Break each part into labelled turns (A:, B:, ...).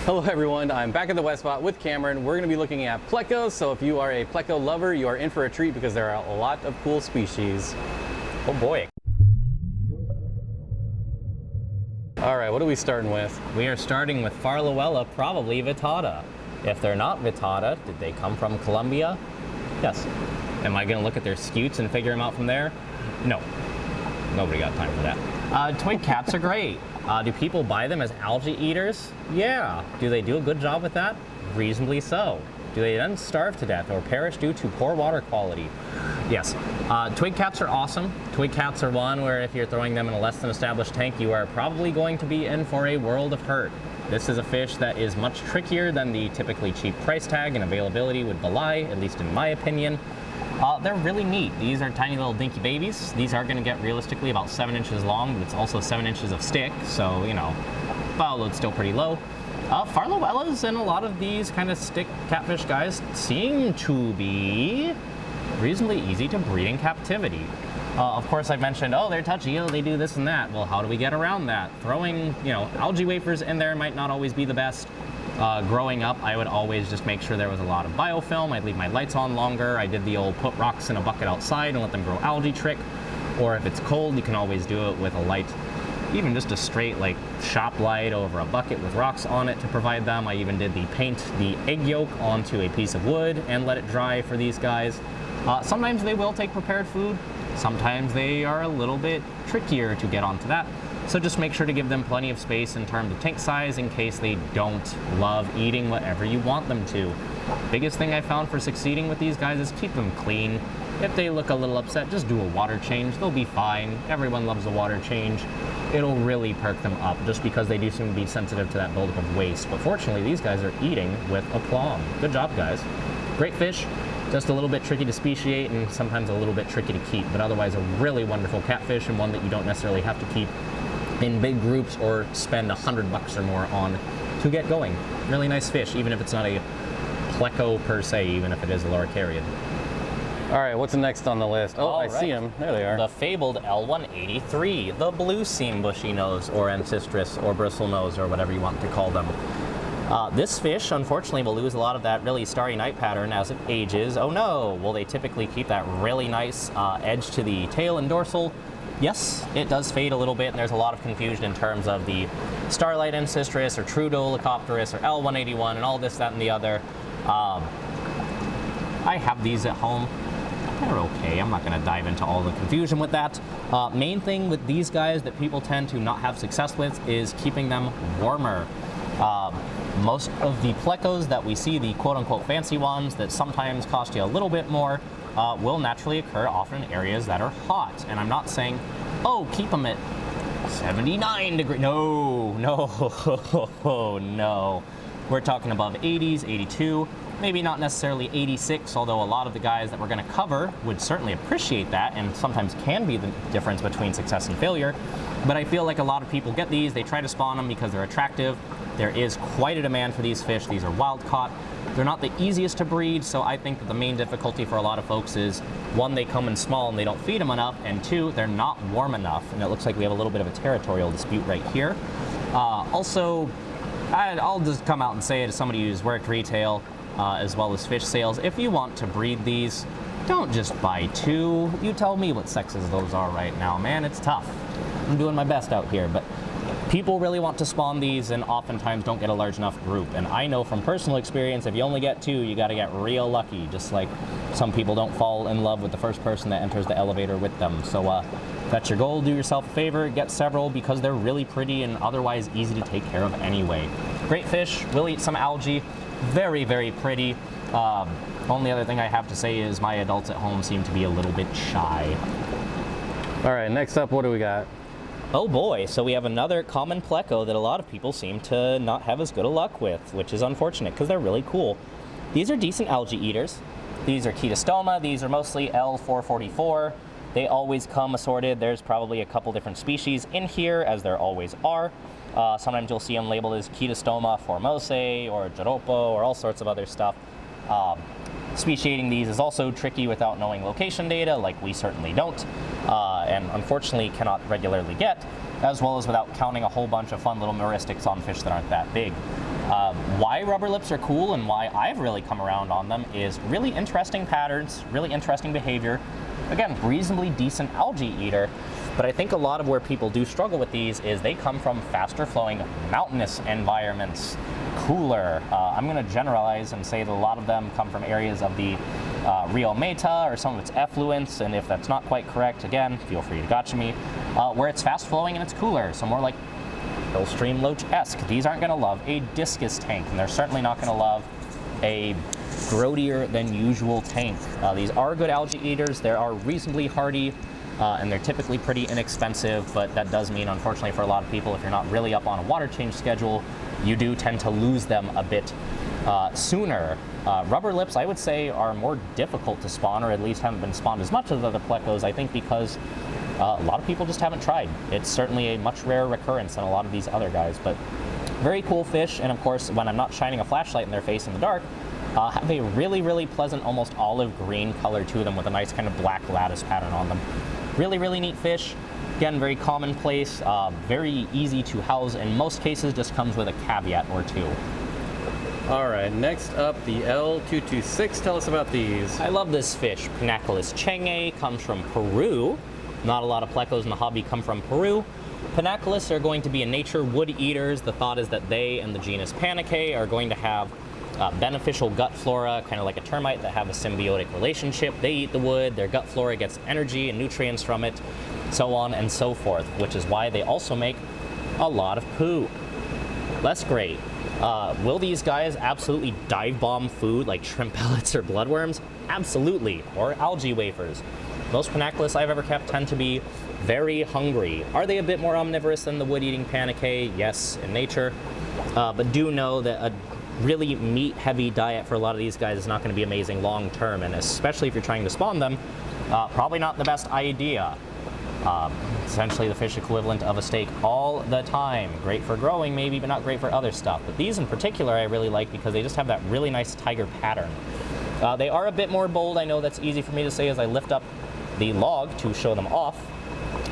A: Hello everyone, I'm back at the wet spot with Cameron. We're going to be looking at plecos, so if you are a pleco lover, you are in for a treat because there are a lot of cool species.
B: Oh boy.
A: Alright, what are we starting with?
B: We are starting with Farluella, probably vittata. If they're not vittata, did they come from Colombia? Yes. Am I going to look at their scutes and figure them out from there? No. Nobody got time for that. Twig cats are great. Do people buy them as algae eaters? Yeah. Do they do a good job with that? Reasonably so. Do they then starve to death or perish due to poor water quality? Yes. Twig cats are awesome. Twig cats are one where if you're throwing them in a less than established tank, you are probably going to be in for a world of hurt. This is a fish that is much trickier than the typically cheap price tag and availability would belie, at least in my opinion. They're really neat. These are tiny little dinky babies. These are going to get realistically about 7 inches long, but it's also 7 inches of stick, so, you know, bioload's load's still pretty low. Farluellas and a lot of these kind of stick catfish guys seem to be reasonably easy to breed in captivity. Of course, I've mentioned, oh, they're touchy, oh, they do this and that. Well, how do we get around that? Throwing, you know, algae wafers in there might not always be the best. Growing up, I would always just make sure there was a lot of biofilm. I'd leave my lights on longer. I did the old put rocks in a bucket outside and let them grow algae trick. Or if it's cold, you can always do it with a light, even just a straight like shop light over a bucket with rocks on it to provide them. I even did the paint the egg yolk onto a piece of wood and let it dry for these guys. Sometimes they will take prepared food. Sometimes they are a little bit trickier to get onto that. So just make sure to give them plenty of space in terms of tank size in case they don't love eating whatever you want them to. Biggest thing I found for succeeding with these guys is keep them clean. If they look a little upset, just do a water change. They'll be fine. Everyone loves a water change. It'll really perk them up just because they do seem to be sensitive to that buildup of waste. But fortunately, these guys are eating with aplomb. Good job, guys. Great fish. Just a little bit tricky to speciate and sometimes a little bit tricky to keep, but otherwise a really wonderful catfish and one that you don't necessarily have to keep in big groups or spend $100 or more on to get going. Really nice fish, even if it's not a pleco per se, even if it is a loricariid.
A: All right, what's next on the list? Oh, I see them. There they are.
B: The fabled L183, the blue seam bushy nose or ancestris or bristle nose or whatever you want to call them. This fish, unfortunately, will lose a lot of that really starry night pattern as it ages. Oh no! Will they typically keep that really nice edge to the tail and dorsal? Yes, it does fade a little bit, and there's a lot of confusion in terms of the starlight ancestris or true dolichopteris or L181 and all this, that, and the other. I have these at home. They're okay. I'm not going to dive into all the confusion with that. Main thing with these guys that people tend to not have success with is keeping them warmer. Most of the plecos that we see, the quote-unquote fancy ones that sometimes cost you a little bit more, will naturally occur often in areas that are hot. And I'm not saying, oh, keep them at 79 degrees. No, no, no. We're talking above 80s, 82, maybe not necessarily 86, although a lot of the guys that we're going to cover would certainly appreciate that and sometimes can be the difference between success and failure. But I feel like a lot of people get these, they try to spawn them because they're attractive. There is quite a demand for these fish. These are wild caught. They're not the easiest to breed, so I think that the main difficulty for a lot of folks is, one, they come in small and they don't feed them enough, and two, they're not warm enough. And it looks like we have a little bit of a territorial dispute right here. Also, I'll just come out and say it as somebody who's worked retail as well as fish sales. If you want to breed these, don't just buy two. You tell me what sexes those are right now, man. It's tough. I'm doing my best out here, but people really want to spawn these and oftentimes don't get a large enough group. And I know from personal experience, if you only get two, you got to get real lucky. Just like some people don't fall in love with the first person that enters the elevator with them. So if that's your goal, do yourself a favor, get several because they're really pretty and otherwise easy to take care of anyway. Great fish, will eat some algae, very, very pretty. Only other thing I have to say is my adults at home seem to be a little bit shy.
A: All right, next up, what do we got?
B: Oh boy, so we have another common pleco that a lot of people seem to not have as good a luck with, which is unfortunate because they're really cool. These are decent algae eaters. These are Chaetostoma. These are mostly L444. They always come assorted. There's probably a couple different species in here, as there always are. Sometimes you'll see them labeled as Chaetostoma formose or Joropo or all sorts of other stuff. Speciating these is also tricky without knowing location data, like we certainly don't, and unfortunately cannot regularly get, as well as without counting a whole bunch of fun little meuristics on fish that aren't that big. Why rubber lips are cool and why I've really come around on them is really interesting patterns, really interesting behavior. Again, reasonably decent algae eater, but I think a lot of where people do struggle with these is they come from faster flowing mountainous environments, cooler. I'm going to generalize and say that a lot of them come from areas of the Rio Meta or some of its effluents, and if that's not quite correct, again, feel free to gotcha me, where it's fast flowing and it's cooler, so more like Hillstream Loach-esque. These aren't going to love a discus tank, and they're certainly not going to love a grodier than usual tank. These are good algae eaters. They are reasonably hardy, and they're typically pretty inexpensive, but that does mean, unfortunately, for a lot of people, if you're not really up on a water change schedule, you do tend to lose them a bit sooner. Rubber lips, I would say, are more difficult to spawn, or at least haven't been spawned as much as other plecos, I think because a lot of people just haven't tried. It's certainly a much rarer recurrence than a lot of these other guys, but very cool fish, and of course, when I'm not shining a flashlight in their face in the dark, have a really, really pleasant, almost olive green color to them with a nice kind of black lattice pattern on them. Really, really neat fish. Again, very commonplace, very easy to house. In most cases, just comes with a caveat or two.
A: All right, next up, the L226. Tell us about these.
B: I love this fish. Pinaculus chenge comes from Peru. Not a lot of plecos in the hobby come from Peru. Pinaculus are going to be in nature wood eaters. The thought is that they and the genus Panicae are going to have beneficial gut flora, kind of like a termite, that have a symbiotic relationship. They eat the wood, their gut flora gets energy and nutrients from it, so on and so forth, which is why they also make a lot of poo. Less great. Will these guys absolutely dive bomb food like shrimp pellets or bloodworms? Absolutely, or algae wafers. Most Pinaculus I've ever kept tend to be very hungry. Are they a bit more omnivorous than the wood-eating Panicae? Yes, in nature. But do know that a really meat-heavy diet for a lot of these guys is not going to be amazing long-term, and especially if you're trying to spawn them, probably not the best idea. Essentially the fish equivalent of a steak all the time. Great for growing maybe, but not great for other stuff. But these in particular I really like because they just have that really nice tiger pattern. They are a bit more bold. I know that's easy for me to say as I lift up the log to show them off,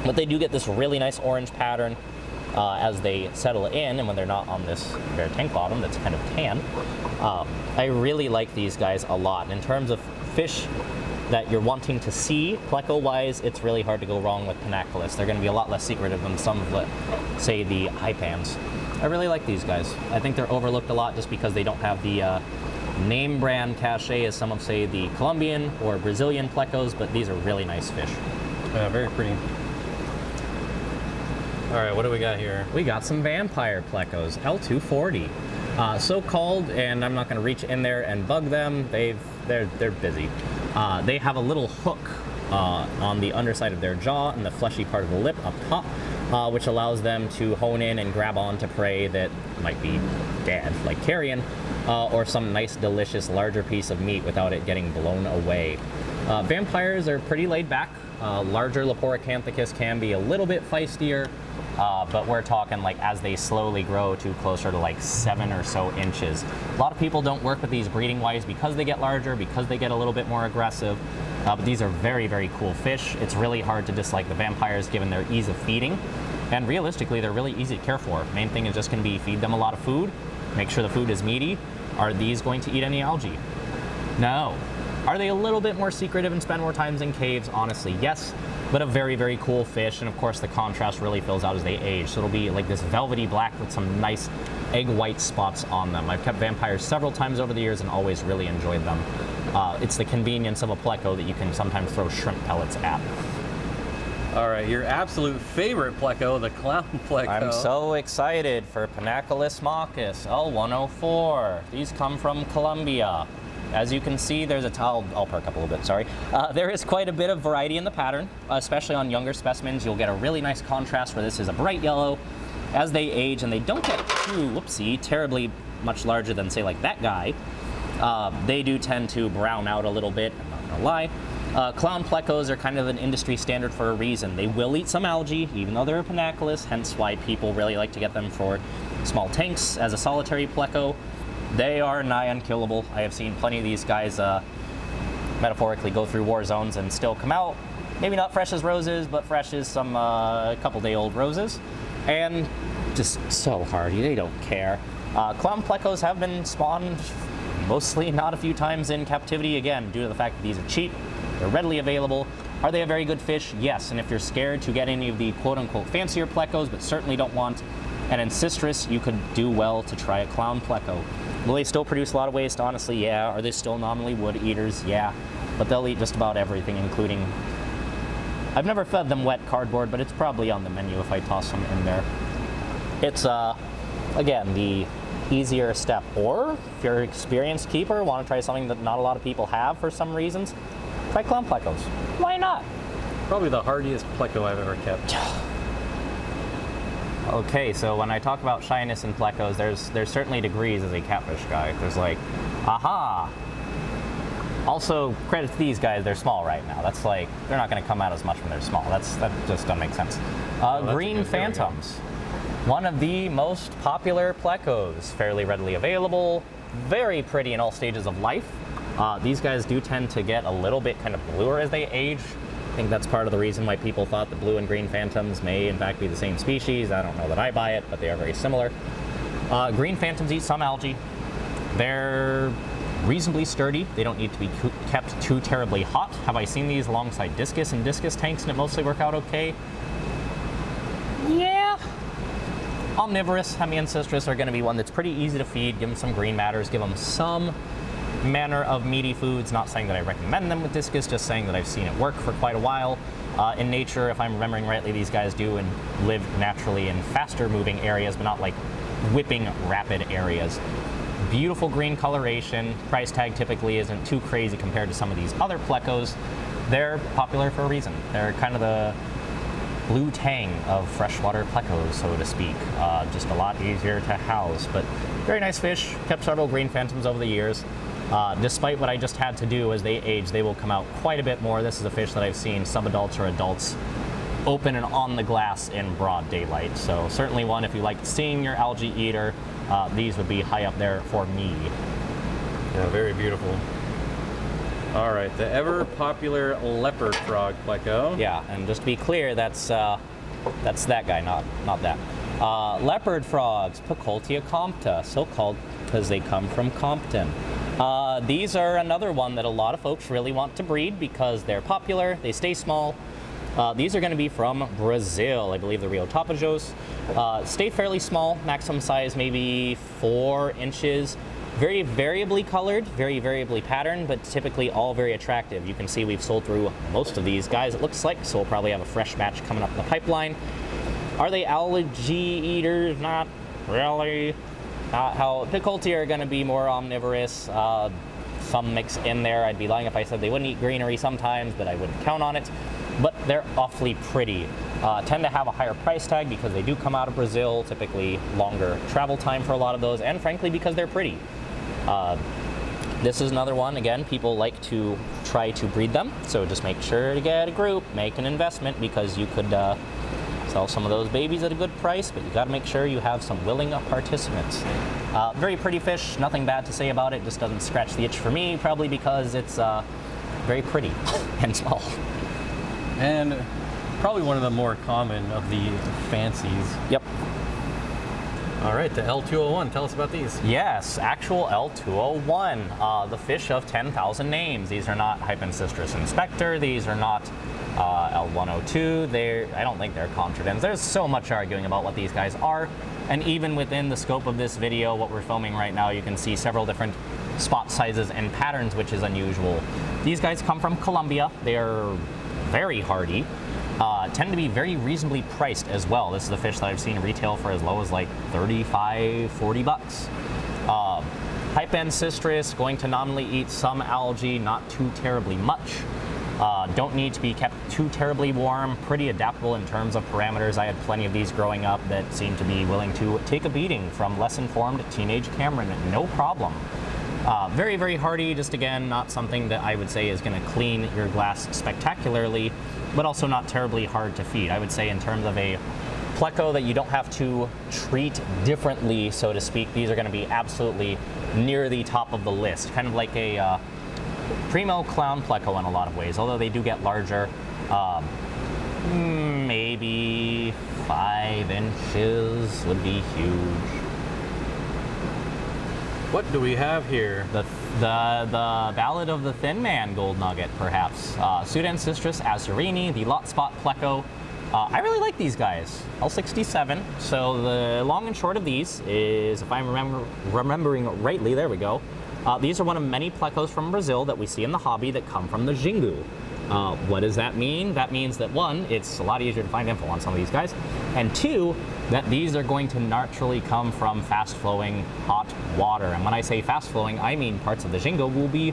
B: but they do get this really nice orange pattern as they settle in, and when they're not on this bare tank bottom that's kind of tan. I really like these guys a lot. In terms of fish that you're wanting to see, pleco-wise, it's really hard to go wrong with Pinaculus. They're going to be a lot less secretive than some of the, say, the hypans. I really like these guys. I think they're overlooked a lot just because they don't have the name brand cachet as some of, say, the Colombian or Brazilian plecos, but these are really nice fish.
A: Very pretty. All right, what do we got here?
B: We got some vampire plecos, L240. So called, and I'm not going to reach in there and bug them. They're busy. They have a little hook on the underside of their jaw and the fleshy part of the lip up top, which allows them to hone in and grab onto prey that might be dead, like carrion, or some nice, delicious, larger piece of meat without it getting blown away. Vampires are pretty laid back. Larger Leporicanthicus can be a little bit feistier, but we're talking like as they slowly grow to closer to like 7 or so inches. A lot of people don't work with these breeding wise because they get larger, because they get a little bit more aggressive, but these are very, very cool fish. It's really hard to dislike the vampires given their ease of feeding, and realistically they're really easy to care for. Main thing is just going to be feed them a lot of food, make sure the food is meaty. Are these going to eat any algae? No. Are they a little bit more secretive and spend more times in caves? Honestly, yes, but a very, very cool fish, and of course the contrast really fills out as they age, so it'll be like this velvety black with some nice egg white spots on them. I've kept vampires several times over the years and always really enjoyed them. It's the convenience of a pleco that you can sometimes throw shrimp pellets at.
A: All right, your absolute favorite pleco, the Clown Pleco.
B: I'm so excited for Pinaculus machus, L104. These come from Colombia. As you can see, there's I'll perk up a little bit, sorry. There is quite a bit of variety in the pattern, especially on younger specimens. You'll get a really nice contrast where this is a bright yellow. As they age and they don't get too, whoopsie, terribly much larger than, say, like that guy, they do tend to brown out a little bit, I'm not gonna lie. Clown plecos are kind of an industry standard for a reason. They will eat some algae, even though they're a Pinaculus, hence why people really like to get them for small tanks as a solitary pleco. They are nigh unkillable. I have seen plenty of these guys metaphorically go through war zones and still come out. Maybe not fresh as roses, but fresh as some couple-day-old roses. And just so hardy, they don't care. Clown Plecos have been spawned mostly not a few times in captivity, again, due to the fact that these are cheap, they're readily available. Are they a very good fish? Yes, and if you're scared to get any of the quote-unquote fancier plecos, but certainly don't want an ancistrus, you could do well to try a Clown Pleco. Will they still produce a lot of waste? Honestly, yeah. Are they still nominally wood eaters? Yeah. But they'll eat just about everything, including... I've never fed them wet cardboard, but it's probably on the menu if I toss some in there. It's, again, the easier step. Or, if you're an experienced keeper, want to try something that not a lot of people have for some reasons, try Clown Plecos. Why not?
A: Probably the hardiest pleco I've ever kept.
B: Okay, so when I talk about shyness in plecos, there's certainly degrees as a catfish guy. There's like, aha! Also, credit to these guys, they're small right now. That's like, they're not going to come out as much when they're small. That just doesn't make sense. Green Phantoms. One of the most popular plecos, fairly readily available, very pretty in all stages of life. These guys do tend to get a little bit kind of bluer as they age. I think that's part of the reason why people thought the blue and green phantoms may in fact be the same species. I don't know that I buy it, but they are very similar. Green phantoms eat some algae. They're reasonably sturdy. They don't need to be kept too terribly hot. Have I seen these alongside discus and discus tanks and it mostly work out okay? Yeah. Omnivorous, hemiancistrus are going to be one that's pretty easy to feed. Give them some green matters, give them some manner of meaty foods. Not saying that I recommend them with discus, just saying that I've seen it work for quite a while. In nature, if I'm remembering rightly, these guys do and live naturally in faster moving areas, but not like whipping rapid areas. Beautiful green coloration. Price tag typically isn't too crazy compared to some of these other plecos. They're popular for a reason. They're kind of the blue tang of freshwater plecos, so to speak. Just a lot easier to house, but very nice fish. Kept several green phantoms over the years. Despite what I just had to do as they age, they will come out quite a bit more. This is a fish that I've seen subadults or adults open and on the glass in broad daylight. So certainly one, if you like seeing your algae eater, these would be high up there for me.
A: Yeah, very beautiful. All right, the ever popular leopard frog pleco.
B: Yeah, and just to be clear, that's that guy, not that. Leopard frogs, Picoltia compta, so called because they come from Compton. These are another one that a lot of folks really want to breed because they're popular, they stay small. These are going to be from Brazil, I believe the Rio Tapajos. Stay fairly small, maximum size maybe 4 inches. Very variably colored, very variably patterned, but typically all very attractive. You can see we've sold through most of these guys, it looks like, so we'll probably have a fresh batch coming up in the pipeline. Are they algae eaters? Not really. How Picoltia are going to be more omnivorous. Some mix in there. I'd be lying if I said they wouldn't eat greenery sometimes, but I wouldn't count on it. But they're awfully pretty. Tend to have a higher price tag because they do come out of Brazil, typically longer travel time for a lot of those, and frankly because they're pretty. This is another one, again, people like to try to breed them, so just make sure to get a group, make an investment, because you could sell some of those babies at a good price, but you got to make sure you have some willing participants. Very pretty fish, nothing bad to say about it, just doesn't scratch the itch for me, probably because it's very pretty and small.
A: And probably one of the more common of the fancies.
B: Yep.
A: All right, the L201, tell us about these.
B: Yes, actual L201, the fish of 10,000 names. These are not Hypencistrus inspector, these are not L102, I don't think they're Contradens. There's so much arguing about what these guys are, and even within the scope of this video, what we're filming right now, you can see several different spot sizes and patterns, which is unusual. These guys come from Colombia. They are very hardy. Tend to be very reasonably priced as well. This is a fish that I've seen retail for as low as like 35, 40 bucks. Hypencistrus, going to nominally eat some algae, not too terribly much. Don't need to be kept too terribly warm, pretty adaptable in terms of parameters. I had plenty of these growing up that seemed to be willing to take a beating from less informed teenage Cameron, no problem. Very, very hardy, just again, not something that I would say is going to clean your glass spectacularly, but also not terribly hard to feed. I would say in terms of a pleco that you don't have to treat differently, so to speak, these are going to be absolutely near the top of the list. Kind of like a primo Clown Pleco in a lot of ways, although they do get larger. Maybe 5 inches would be huge.
A: What do we have here?
B: The Ballad of the Thin Man gold nugget, perhaps. Pseudancistris azurini, the lot spot pleco. I really like these guys. L67. So the long and short of these is, if I'm remembering rightly, there we go. These are one of many plecos from Brazil that we see in the hobby that come from the Xingu. What does that mean? That means that one, it's a lot easier to find info on some of these guys, and two, that these are going to naturally come from fast-flowing hot water. And when I say fast-flowing, I mean parts of the Xingu will be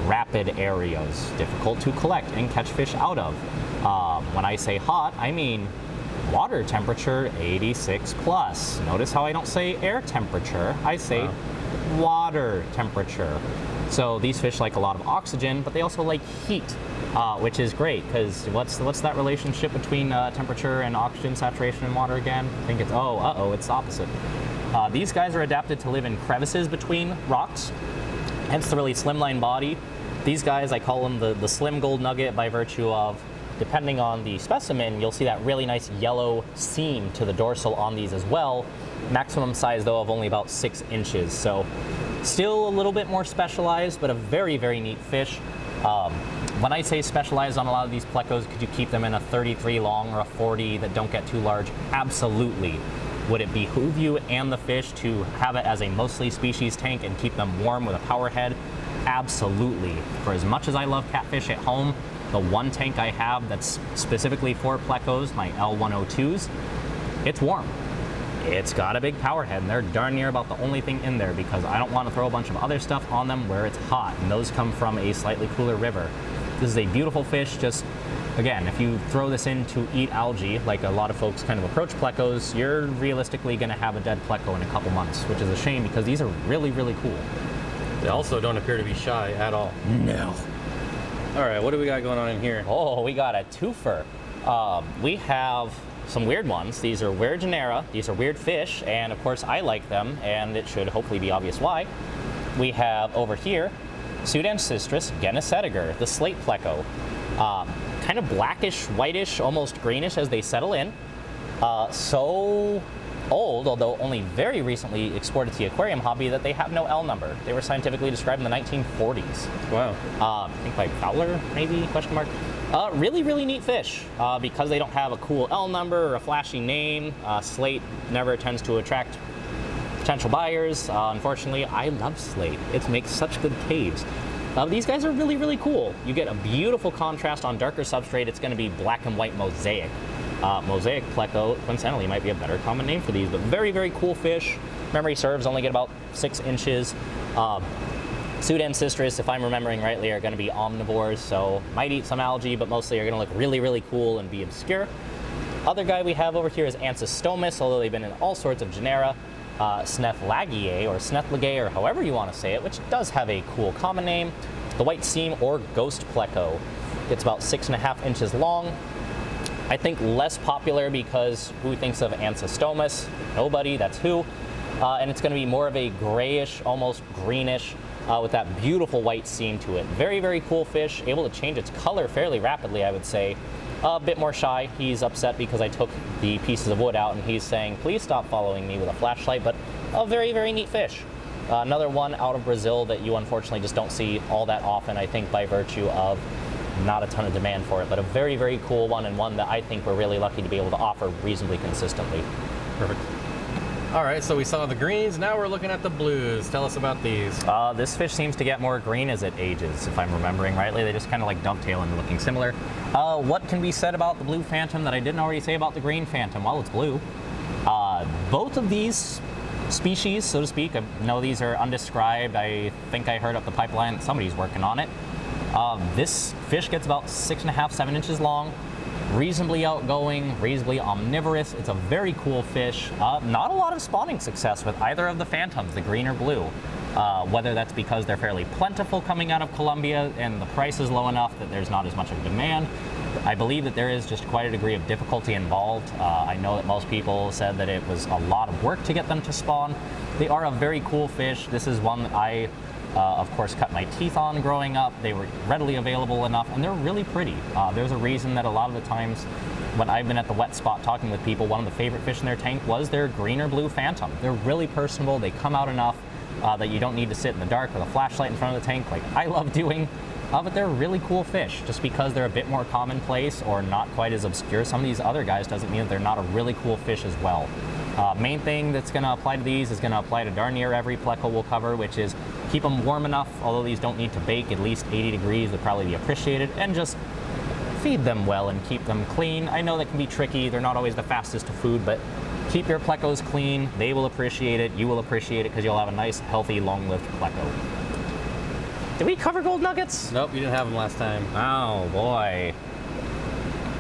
B: rapid areas, difficult to collect and catch fish out of. When I say hot, I mean water temperature 86 plus. Notice how I don't say air temperature, I say water temperature. So these fish like a lot of oxygen, but they also like heat, which is great, because what's that relationship between temperature and oxygen saturation in water again? I think it's, it's the opposite. These guys are adapted to live in crevices between rocks, hence the really slimline body. These guys, I call them the slim gold nugget by virtue of, depending on the specimen, you'll see that really nice yellow seam to the dorsal on these as well. Maximum size, though, of only about 6 inches. So still a little bit more specialized, but a very, very neat fish. When I say specialized on a lot of these plecos, could you keep them in a 33 long or a 40 that don't get too large? Absolutely. Would it behoove you and the fish to have it as a mostly species tank and keep them warm with a power head? Absolutely. For as much as I love catfish at home, the one tank I have that's specifically for plecos, my L102s, it's warm. It's got a big power head, and they're darn near about the only thing in there, because I don't want to throw a bunch of other stuff on them where it's hot, and those come from a slightly cooler river. This is a beautiful fish. Just, again, if you throw this in to eat algae, like a lot of folks kind of approach plecos, you're realistically going to have a dead pleco in a couple months, which is a shame, because these are really, really cool.
A: They also don't appear to be shy at all.
B: No.
A: All right, what do we got going on in here?
B: Oh, we got a twofer. We have some weird ones. These are weird genera. These are weird fish, and of course I like them, and it should hopefully be obvious why. We have over here Pseudancistris genesetiger, the slate pleco. Kind of blackish, whitish, almost greenish as they settle in. So old, although only very recently exported to the aquarium hobby, that they have no L number. They were scientifically described in the 1940s.
A: Wow.
B: I think by Fowler, maybe, question mark. Really, really neat fish, because they don't have a cool L number or a flashy name. Slate never tends to attract potential buyers. Unfortunately, I love slate. It makes such good caves. These guys are really, really cool. You get a beautiful contrast on darker substrate. It's going to be black and white mosaic. Mosaic pleco, coincidentally, might be a better common name for these, but very, very cool fish. Memory serves, only get about 6 inches. Pseudancistris, if I'm remembering rightly, are going to be omnivores, so might eat some algae, but mostly are going to look really, really cool and be obscure. Other guy we have over here is Ancistomus, although they've been in all sorts of genera. Snethlagiae, or Snethlagae, or however you want to say it, which does have a cool common name. The white seam or ghost pleco. It's about 6.5 inches long. I think less popular because who thinks of Ancistomus? Nobody, that's who. And it's going to be more of a grayish, almost greenish, with that beautiful white seam to it. Very, very cool fish, able to change its color fairly rapidly, I would say. A bit more shy. He's upset because I took the pieces of wood out, and he's saying, please stop following me with a flashlight, but a very, very neat fish. Another one out of Brazil that you unfortunately just don't see all that often, I think by virtue of not a ton of demand for it, but a very, very cool one, and one that I think we're really lucky to be able to offer reasonably consistently.
A: Perfect. All right, so we saw the greens, now we're looking at the blues. Tell us about these.
B: This fish seems to get more green as it ages, if I'm remembering rightly. They just kind of like dovetail into looking similar. What can be said about the blue phantom that I didn't already say about the green phantom? Well, it's blue. Both of these species, so to speak, I know these are undescribed. I think I heard up the pipeline that somebody's working on it. This fish gets about 6.5, 7 inches long. Reasonably outgoing, reasonably omnivorous. It's a very cool fish. Not a lot of spawning success with either of the phantoms, the green or blue. Whether that's because they're fairly plentiful coming out of Colombia and the price is low enough that there's not as much of a demand. I believe that there is just quite a degree of difficulty involved. I know that most people said that it was a lot of work to get them to spawn. They are a very cool fish. This is one that I of course, cut my teeth on growing up. They were readily available enough, and they're really pretty. There's a reason that a lot of the times when I've been at the wet spot talking with people, one of the favorite fish in their tank was their green or blue phantom. They're really personable. They come out enough. that you don't need to sit in the dark with a flashlight in front of the tank like I love doing. But they're really cool fish. Just because they're a bit more commonplace or not quite as obscure as some of these other guys doesn't mean that they're not a really cool fish as well. Main thing that's going to apply to these is going to apply to darn near every pleco we'll cover, which is keep them warm enough. Although these don't need to bake, at least 80 degrees would probably be appreciated, and just feed them well and keep them clean. I know that can be tricky. They're not always the fastest to food, but keep your plecos clean. They will appreciate it. You will appreciate it because you'll have a nice, healthy, long-lived pleco. Did we cover gold nuggets?
A: Nope, you didn't have them last time.
B: Oh boy.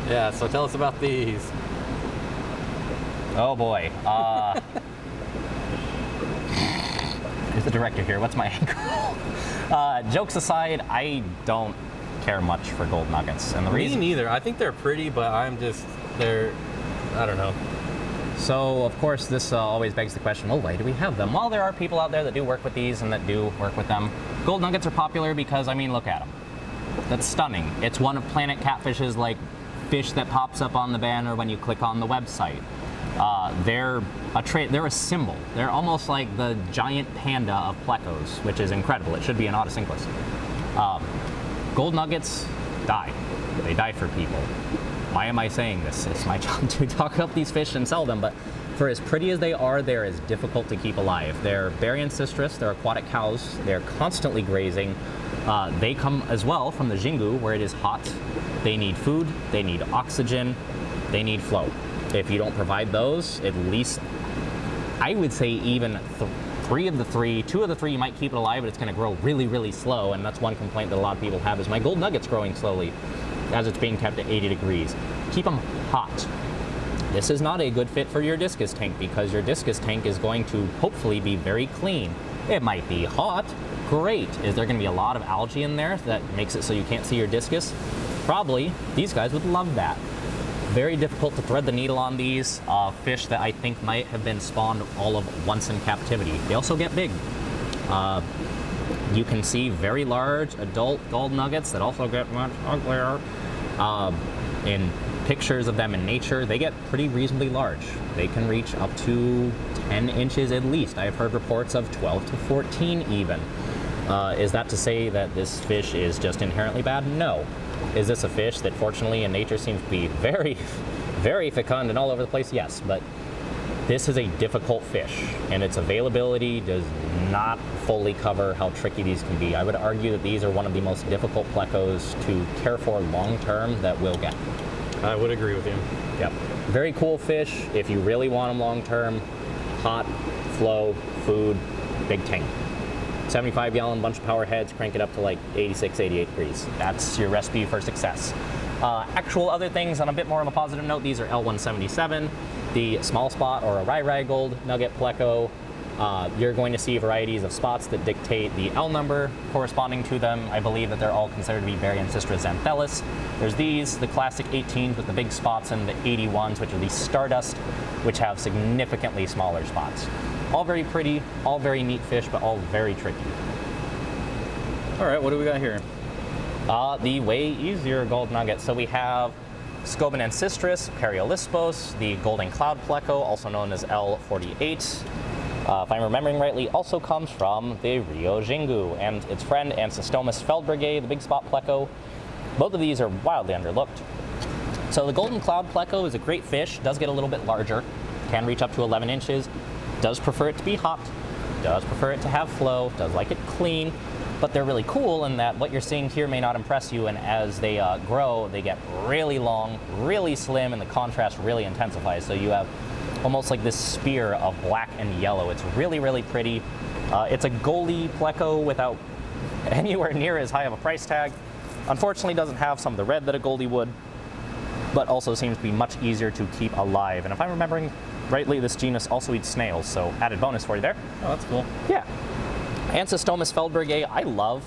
A: Yeah, so tell us about these.
B: Oh boy. Here's the director here. What's my angle? Jokes aside, I don't care much for gold nuggets, and the reason.
A: Me neither. I think they're pretty, but I don't know.
B: So of course, this always begs the question: well, why do we have them? Well, there are people out there that do work with these and that do work with them. Gold nuggets are popular because, I mean, look at them. That's stunning. It's one of Planet Catfish's like fish that pops up on the banner when you click on the website. They're a symbol. They're almost like the giant panda of plecos, which is incredible. It should be an autosynclus. Gold nuggets die. They die for people. Why am I saying this? It's my job to talk up these fish and sell them, but for as pretty as they are, they're as difficult to keep alive. They're berry ancistrous, they're aquatic cows, they're constantly grazing. They come as well from the Xingu, where it is hot. They need food, they need oxygen, they need flow. If you don't provide those, at least, I would say even two of the three, you might keep it alive, but it's gonna grow really, really slow, and that's one complaint that a lot of people have is my gold nugget's growing slowly as it's being kept at 80 degrees. Keep them hot. This is not a good fit for your discus tank because your discus tank is going to hopefully be very clean. It might be hot, great. Is there gonna be a lot of algae in there that makes it so you can't see your discus? Probably. These guys would love that. Very difficult to thread the needle on these fish that I think might have been spawned all of once in captivity. They also get big. You can see very large adult gold nuggets that also get much uglier. In pictures of them in nature, they get pretty reasonably large. They can reach up to 10 inches at least. I've heard reports of 12 to 14 even. Is that to say that this fish is just inherently bad? No. Is this a fish that fortunately in nature seems to be very, very fecund and all over the place? Yes, but this is a difficult fish and its availability does not fully cover how tricky these can be. I would argue that these are one of the most difficult plecos to care for long term that we'll get.
A: I would agree with you.
B: Yep. Very cool fish if you really want them long term. Hot, flow, food, big tank. 75-gallon bunch of power heads, crank it up to like 86, 88 degrees. That's your recipe for success. Actual other things on a bit more of a positive note, these are L177, the small spot or a Rai gold nugget pleco. You're going to see varieties of spots that dictate the L number corresponding to them. I believe that they're all considered to be berry ancistrous xanthelis. There's these, the classic 18s with the big spots, and the 81s, which are the Stardust, which have significantly smaller spots. All very pretty, all very neat fish, but all very tricky.
A: All right, what do we got here?
B: The way easier gold nugget. So we have Scoben ancistris, Periolispos, the golden cloud pleco, also known as L48. If I'm remembering rightly, also comes from the Rio Xingu, and its friend Ancistomus feldbergae, the big spot pleco. Both of these are wildly underlooked. So the golden cloud pleco is a great fish, does get a little bit larger, can reach up to 11 inches, does prefer it to be hot, does prefer it to have flow, does like it clean, but they're really cool in that what you're seeing here may not impress you, and as they grow, they get really long, really slim, and the contrast really intensifies. So you have almost like this spear of black and yellow. It's really, really pretty. It's a goldy pleco without anywhere near as high of a price tag. Unfortunately, doesn't have some of the red that a goldie would, but also seems to be much easier to keep alive. And if I'm remembering rightly, this genus also eats snails, so added bonus for you there.
A: Oh, that's cool.
B: Yeah. Ancistomus feldbergae, I love.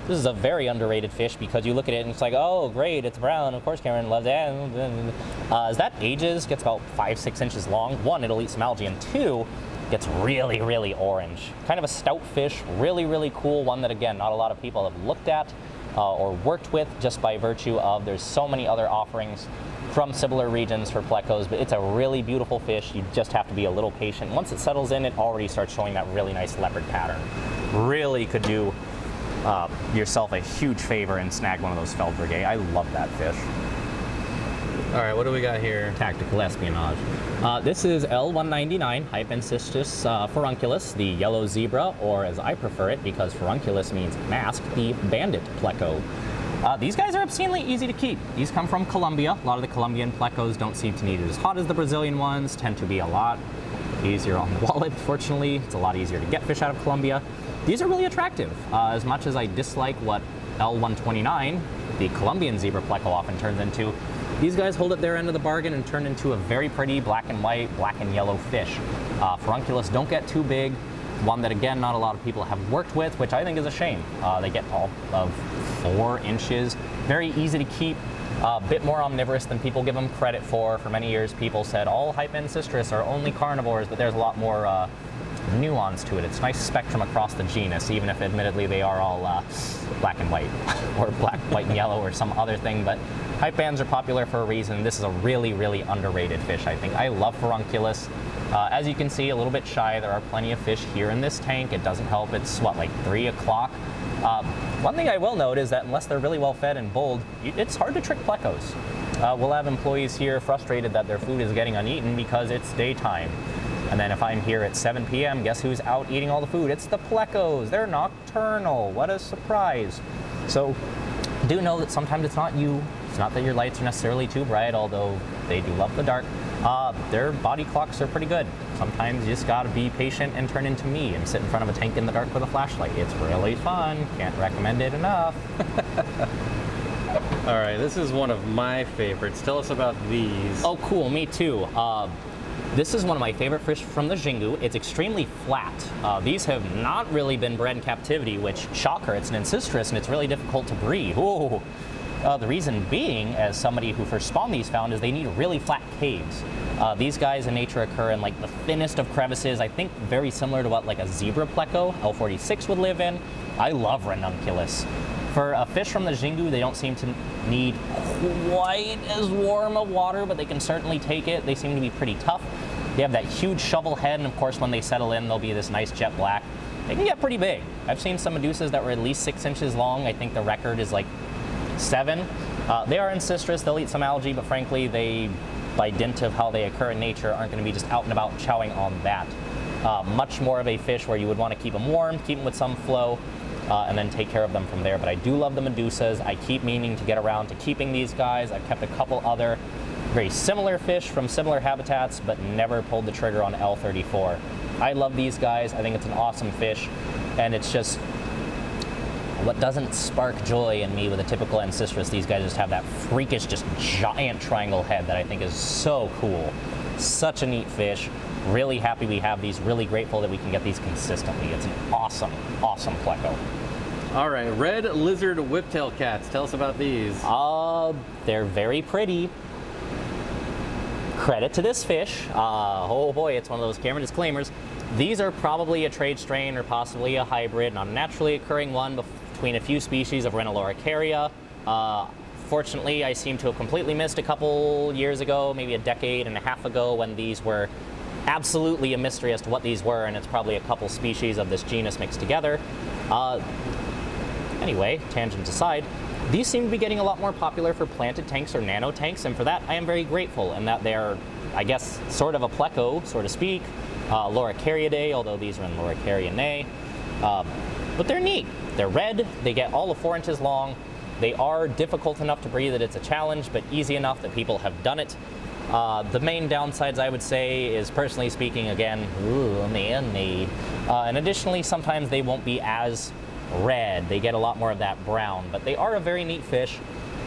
B: This is a very underrated fish because you look at it and it's like, oh, great, it's brown. Of course, Cameron loves it. As that ages, gets about 5-6 inches long. One, it'll eat some algae, and two, gets really, really orange. Kind of a stout fish, really, really cool. One that, again, not a lot of people have looked at. or worked with just by virtue of there's so many other offerings from similar regions for plecos, but it's a really beautiful fish. You just have to be a little patient. Once it settles in, it already starts showing that really nice leopard pattern. Really could do yourself a huge favor and snag one of those Feldbrigge. I love that fish.
A: All right, what do we got here?
B: Tactical espionage. This is L199 Hypencystus furunculus, the yellow zebra, or as I prefer it, because furunculus means mask, the bandit pleco. These guys are obscenely easy to keep. These come from Colombia. A lot of the Colombian plecos don't seem to need it as hot as the Brazilian ones, tend to be a lot easier on the wallet, fortunately. It's a lot easier to get fish out of Colombia. These are really attractive. As much as I dislike what L129, the Colombian zebra pleco, often turns into, these guys hold at their end of the bargain and turn into a very pretty black and white, black and yellow fish. Furunculus don't get too big. One that, again, not a lot of people have worked with, which I think is a shame. They get all of 4 inches. Very easy to keep. A bit more omnivorous than people give them credit for. For many years, people said all Hypencystris are only carnivores, but there's a lot more nuance to it. It's a nice spectrum across the genus, even if admittedly they are all black and white, or black, white, and yellow, or some other thing. But Hypans are popular for a reason. This is a really, really underrated fish, I think. I love Furunculus. As you can see, a little bit shy. There are plenty of fish here in this tank. It doesn't help. It's, what, like 3 o'clock? One thing I will note is that unless they're really well fed and bold, it's hard to trick plecos. We'll have employees here frustrated that their food is getting uneaten because it's daytime. And then if I'm here at 7 p.m., guess who's out eating all the food? It's the plecos. They're nocturnal. What a surprise. So do know that sometimes it's not you. It's not that your lights are necessarily too bright, although they do love the dark. Their body clocks are pretty good. Sometimes you just gotta be patient and turn into me and sit in front of a tank in the dark with a flashlight. It's really fun. Can't recommend it enough.
A: All right, this is one of my favorites. Tell us about these.
B: Oh, cool. Me too. This is one of my favorite fish from the Xingu. It's extremely flat. These have not really been bred in captivity, which, shocker, it's an ancestris and it's really difficult to breed. Whoa. The reason being, as somebody who first spawned these found, is they need really flat caves. These guys in nature occur in like the thinnest of crevices, I think very similar to what like a zebra pleco, L46, would live in. I love ranunculus. For a fish from the Xingu, they don't seem to need quite as warm of water, but they can certainly take it. They seem to be pretty tough. They have that huge shovel head, and of course when they settle in, they'll be this nice jet black. They can get pretty big. I've seen some medusas that were at least 6 inches long. I think the record is like 7. They are ancestris. They'll eat some algae, but frankly, they, by dint of how they occur in nature, aren't going to be just out and about chowing on that. Much more of a fish where you would want to keep them warm, keep them with some flow, and then take care of them from there. But I do love the medusas. I keep meaning to get around to keeping these guys. I've kept a couple other very similar fish from similar habitats, but never pulled the trigger on L34. I love these guys. I think it's an awesome fish, and it's just what doesn't spark joy in me with a typical ancestris. These guys just have that freakish, just giant triangle head that I think is so cool. Such a neat fish. Really happy we have these. Really grateful that we can get these consistently. It's an awesome, awesome pleco.
A: All right, red lizard whiptail cats. Tell us about these.
B: They're very pretty. Credit to this fish. Oh boy, it's one of those camera disclaimers. These are probably a trade strain or possibly a hybrid, not a naturally occurring one between a few species of Rhinoloricaria. Fortunately, I seem to have completely missed a couple years ago, maybe a decade and a half ago, when these were absolutely a mystery as to what these were, and it's probably a couple species of this genus mixed together. Anyway, tangent aside, these seem to be getting a lot more popular for planted tanks or nano tanks, and for that I am very grateful, in that they're, I guess, sort of a pleco, so to speak. Loricariidae, although these are in Loricariinae. But they're neat. They're red, they get all of 4 inches long. They are difficult enough to breed that it's a challenge, but easy enough that people have done it. The main downsides, I would say, is, personally speaking, again, and additionally, sometimes they won't be as red. They get a lot more of that brown, but they are a very neat fish,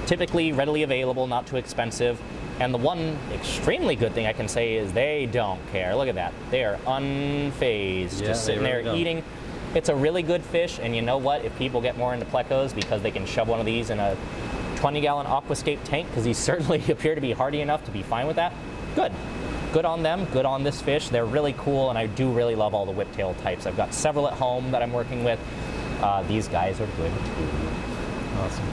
B: typically readily available, not too expensive. And the one extremely good thing I can say is they don't care. Look at that. They are unfazed, just sitting there eating. It's a really good fish, and you know what? If people get more into plecos because they can shove one of these in a 20-gallon aquascape tank, because these certainly appear to be hardy enough to be fine with that, good. Good on them, good on this fish. They're really cool, and I do really love all the whiptail types. I've got several at home that I'm working with. These guys are good too. Awesome.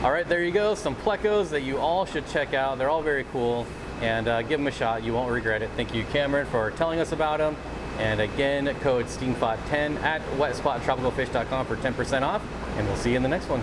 A: All right, there you go. Some plecos that you all should check out. They're all very cool, and give them a shot. You won't regret it. Thank you, Cameron, for telling us about them. And again, code Steenfott10 at wetspot.tropicalfish.com for 10% off, and we'll see you in the next one.